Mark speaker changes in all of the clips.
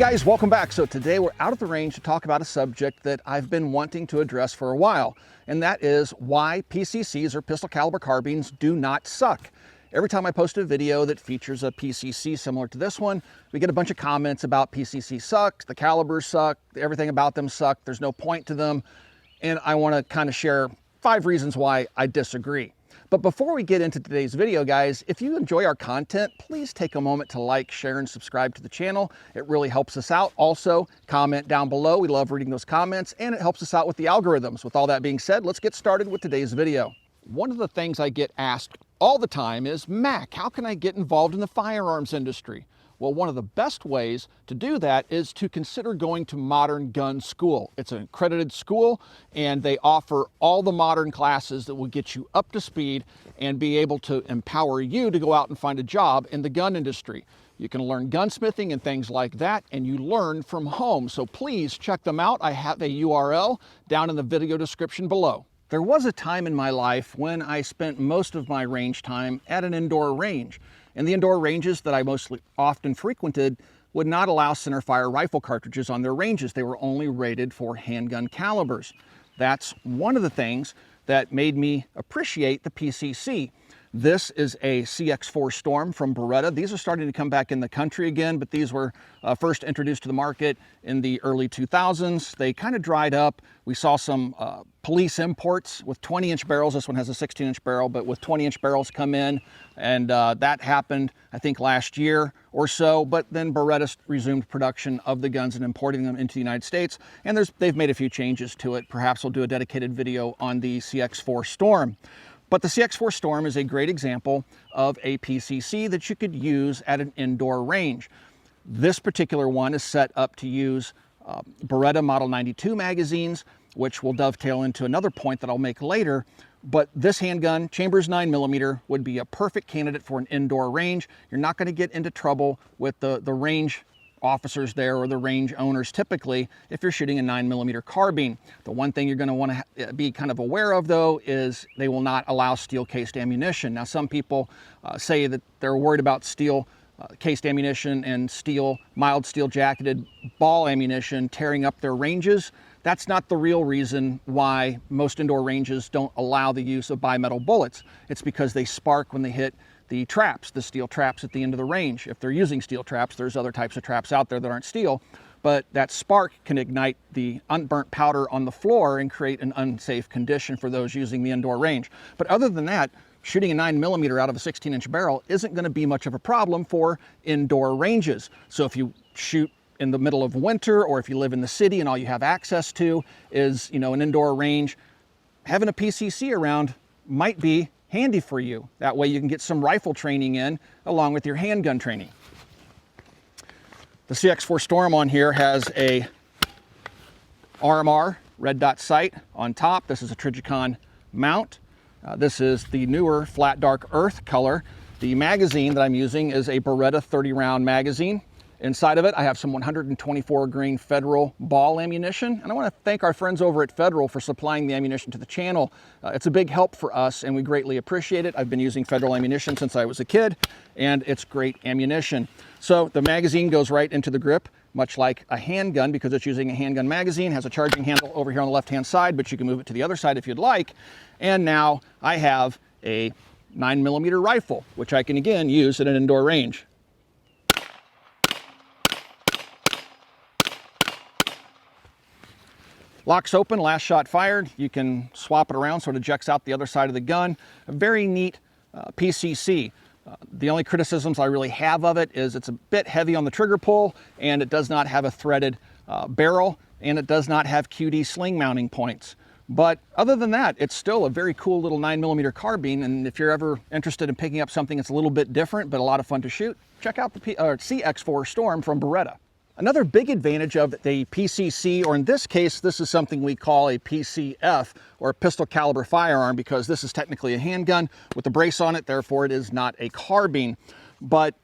Speaker 1: Guys, welcome back. So today we're out at the range to talk about a subject that I've been wanting to address for a while, and that is why PCCs or pistol caliber carbines do not suck. Every time I post a video that features a PCC similar to this one, we get a bunch of comments about PCC sucks, the calibers suck, everything about them suck, there's no point to them, and I want to kind of share 5 reasons why I disagree. But before we get into today's video, guys, if you enjoy our content, please take a moment to like, share, and subscribe to the channel. It really helps us out. Also, comment down below. We love reading those comments, and it helps us out with the algorithms. With all that being said, let's get started with today's video. One of the things I get asked all the time is, Mac, how can I get involved in the firearms industry? Well, one of the best ways to do that is to consider going to Modern Gun School. It's an accredited school, and they offer all the modern classes that will get you up to speed and be able to empower you to go out and find a job in the gun industry. You can learn gunsmithing and things like that, and you learn from home. So please check them out. I have a URL down in the video description below. There was a time in my life when I spent most of my range time at an indoor range. And the indoor ranges that I mostly often frequented would not allow centerfire rifle cartridges on their ranges. They were only rated for handgun calibers. That's one of the things that made me appreciate the PCC. This is a CX4 Storm from Beretta. These are starting to come back in the country again, but these were first introduced to the market in the early 2000s. They kind of dried up. We saw some police imports with 20-inch barrels. This one has a 16-inch barrel, but with 20-inch barrels come in, and that happened, I think, last year or so. But then Beretta resumed production of the guns and importing them into the United States, and they've made a few changes to it. Perhaps we'll do a dedicated video on the CX4 Storm. But the CX4 Storm is a great example of a PCC that you could use at an indoor range. This particular one is set up to use Beretta Model 92 magazines, which will dovetail into another point that I'll make later. But this handgun, Chambers 9mm, would be a perfect candidate for an indoor range. You're not going to get into trouble with the range officers there or the range owners typically if you're shooting a 9mm carbine. The one thing you're going to want to be kind of aware of, though, is they will not allow steel cased ammunition. Now, some people say that they're worried about steel cased ammunition and mild steel jacketed ball ammunition tearing up their ranges. That's not the real reason why most indoor ranges don't allow the use of bimetal bullets. It's because they spark when they hit the traps, the steel traps at the end of the range. If they're using steel traps, there's other types of traps out there that aren't steel, but that spark can ignite the unburnt powder on the floor and create an unsafe condition for those using the indoor range. But other than that, shooting a 9mm out of a 16-inch barrel isn't going to be much of a problem for indoor ranges. So if you shoot in the middle of winter, or if you live in the city and all you have access to is, an indoor range, having a PCC around might be handy for you. That way you can get some rifle training in along with your handgun training. The CX4 Storm on here has a RMR red dot sight on top. This is a Trijicon mount. This is the newer flat dark earth color. The magazine that I'm using is a Beretta 30-round magazine. Inside of it, I have some 124 grain Federal ball ammunition, and I want to thank our friends over at Federal for supplying the ammunition to the channel. It's a big help for us, and we greatly appreciate it. I've been using Federal ammunition since I was a kid, and it's great ammunition. So the magazine goes right into the grip, much like a handgun, because it's using a handgun magazine. It has a charging handle over here on the left-hand side, but you can move it to the other side if you'd like. And now I have a 9mm rifle, which I can again use at an indoor range. Locks open, last shot fired. You can swap it around so it ejects out the other side of the gun. A very neat PCC. The only criticisms I really have of it is it's a bit heavy on the trigger pull, and it does not have a threaded barrel, and it does not have QD sling mounting points. But other than that, it's still a very cool little 9mm carbine, and if you're ever interested in picking up something that's a little bit different but a lot of fun to shoot, check out the CX4 Storm from Beretta. Another big advantage of the PCC, or in this case, this is something we call a PCF, or a pistol caliber firearm, because this is technically a handgun with a brace on it, therefore it is not a carbine. But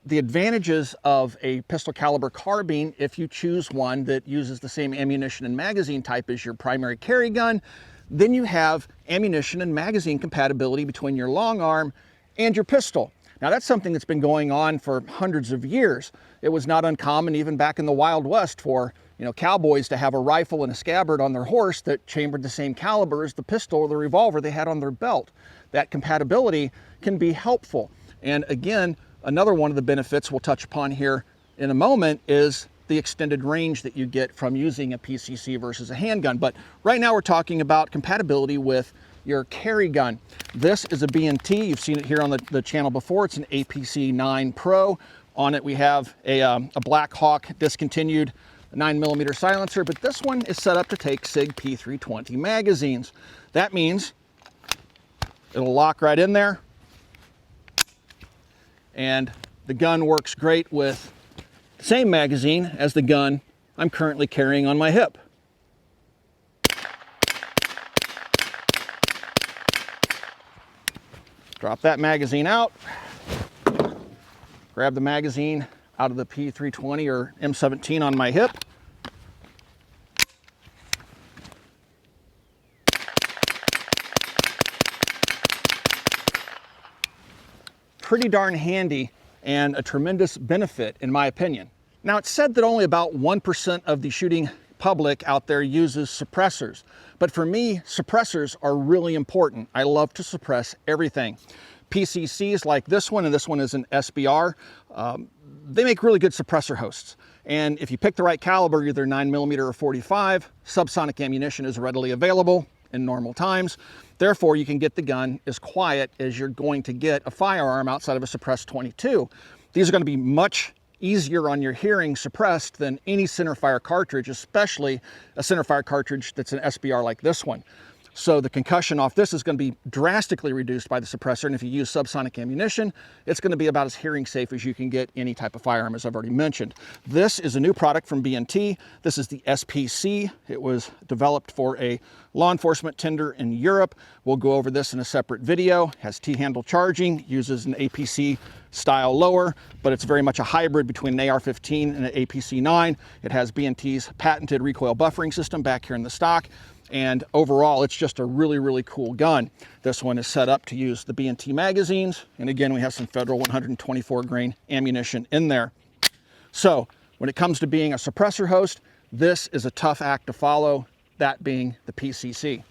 Speaker 1: the advantages of a pistol caliber carbine, if you choose one that uses the same ammunition and magazine type as your primary carry gun, then you have ammunition and magazine compatibility between your long arm and your pistol. Now that's something that's been going on for hundreds of years. It was not uncommon even back in the Wild West for cowboys to have a rifle and a scabbard on their horse that chambered the same caliber as the pistol or the revolver they had on their belt. That compatibility can be helpful. And again, another one of the benefits we'll touch upon here in a moment is the extended range that you get from using a PCC versus a handgun. But right now we're talking about compatibility with your carry gun. This is a B&T. You've seen it here on the channel before. It's an APC 9 Pro. On it we have a Black Hawk discontinued 9mm silencer, but this one is set up to take SIG P320 magazines. That means it'll lock right in there, and the gun works great with the same magazine as the gun I'm currently carrying on my hip. Drop that magazine out, grab the magazine out of the P320 or M17 on my hip. Pretty darn handy and a tremendous benefit in my opinion. Now it's said that only about 1% of the shooting public out there uses suppressors, but for me, suppressors are really important. I love to suppress everything. PCCs like this one, and this one is an SBR, they make really good suppressor hosts. And if you pick the right caliber, either 9mm or 45, subsonic ammunition is readily available in normal times. Therefore, you can get the gun as quiet as you're going to get a firearm outside of a suppressed 22. These are going to be much easier on your hearing suppressed than any centerfire cartridge, especially a centerfire cartridge that's an SBR like this one. So the concussion off this is going to be drastically reduced by the suppressor, and if you use subsonic ammunition, it's going to be about as hearing safe as you can get any type of firearm, as I've already mentioned. This is a new product from B&T. This is the SPC. It was developed for a law enforcement tender in Europe. We'll go over this in a separate video. It has T-handle charging, uses an APC style lower, but it's very much a hybrid between an AR-15 and an APC-9. It has B&T's patented recoil buffering system back here in the stock. And overall, it's just a really, really cool gun. This one is set up to use the B&T magazines. And again, we have some Federal 124 grain ammunition in there. So when it comes to being a suppressor host, this is a tough act to follow, that being the PCC.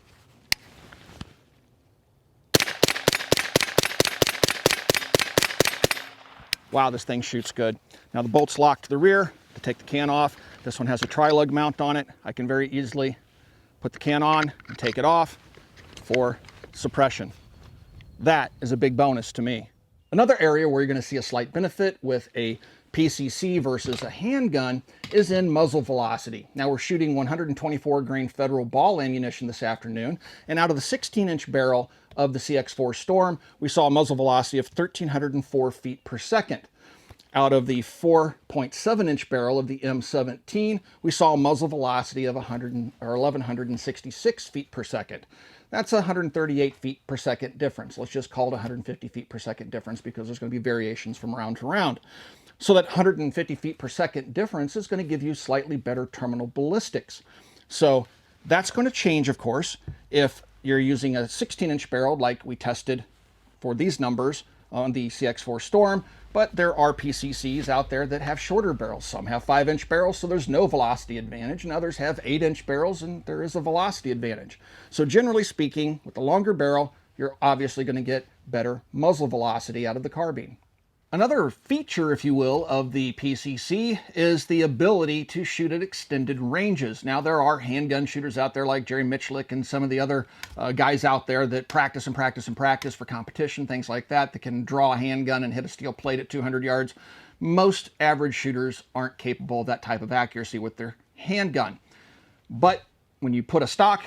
Speaker 1: Wow, this thing shoots good. Now the bolt's locked to the rear to take the can off. This one has a tri-lug mount on it. I can very easily put the can on and take it off for suppression. That is a big bonus to me. Another area where you're going to see a slight benefit with a PCC versus a handgun is in muzzle velocity. Now we're shooting 124 grain Federal ball ammunition this afternoon, and out of the 16-inch barrel of the CX4 Storm, we saw a muzzle velocity of 1,304 feet per second. Out of the 4.7-inch barrel of the M17, we saw a muzzle velocity of 1,166 feet per second. That's 138 feet per second difference. Let's just call it 150 feet per second difference because there's going to be variations from round to round. So that 150 feet per second difference is going to give you slightly better terminal ballistics. So that's going to change, of course, if you're using a 16-inch barrel like we tested for these numbers on the CX4 Storm, but there are PCCs out there that have shorter barrels. Some have 5-inch barrels, so there's no velocity advantage, and others have 8-inch barrels, and there is a velocity advantage. So generally speaking, with the longer barrel, you're obviously going to get better muzzle velocity out of the carbine. Another feature, if you will, of the PCC is the ability to shoot at extended ranges. Now, there are handgun shooters out there like Jerry Michlik and some of the other guys out there that practice and practice and practice for competition, things like that, that can draw a handgun and hit a steel plate at 200 yards. Most average shooters aren't capable of that type of accuracy with their handgun. But when you put a stock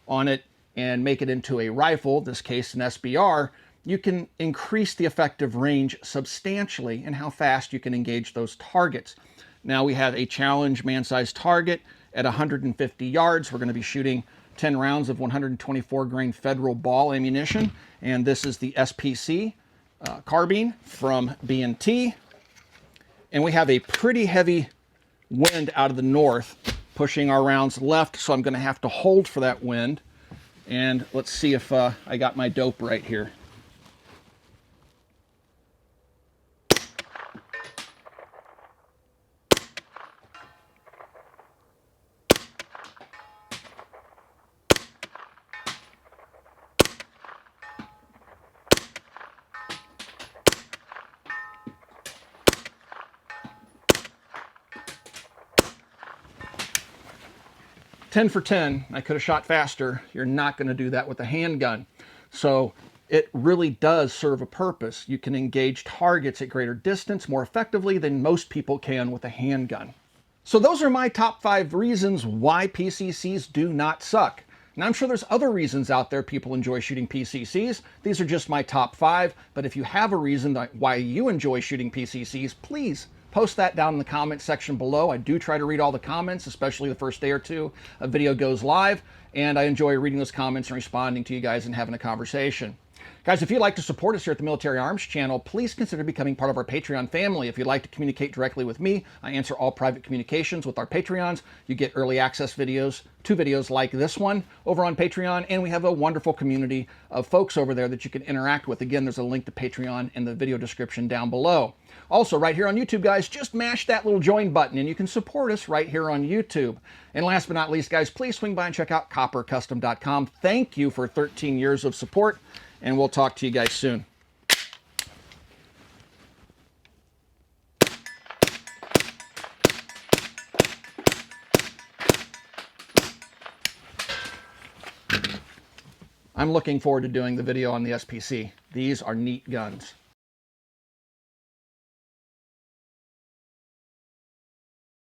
Speaker 1: on it and make it into a rifle, in this case an SBR, you can increase the effective range substantially in how fast you can engage those targets. Now we have a challenge man-sized target at 150 yards. We're going to be shooting 10 rounds of 124 grain Federal ball ammunition, and this is the SPC carbine from B&T. And we have a pretty heavy wind out of the north pushing our rounds left, so I'm going to have to hold for that wind. And let's see if I got my dope right here. 10 for 10. I could have shot faster. You're not going to do that with a handgun. So it really does serve a purpose. You can engage targets at greater distance more effectively than most people can with a handgun. So those are my top 5 reasons why PCCs do not suck. And I'm sure there's other reasons out there people enjoy shooting PCCs. These are just my top 5, but if you have a reason why you enjoy shooting PCCs, please post that down in the comment section below. I do try to read all the comments, especially the first day or two a video goes live, and I enjoy reading those comments and responding to you guys and having a conversation. Guys, if you'd like to support us here at the Military Arms Channel, please consider becoming part of our Patreon family. If you'd like to communicate directly with me, I answer all private communications with our Patreons. You get early access videos, 2 videos like this one over on Patreon, and we have a wonderful community of folks over there that you can interact with. Again, there's a link to Patreon in the video description down below. Also, right here on YouTube, guys, just mash that little join button and you can support us right here on YouTube. And last but not least, guys, please swing by and check out coppercustom.com. Thank you for 13 years of support, and we'll talk to you guys soon. I'm looking forward to doing the video on the SPC. These are neat guns.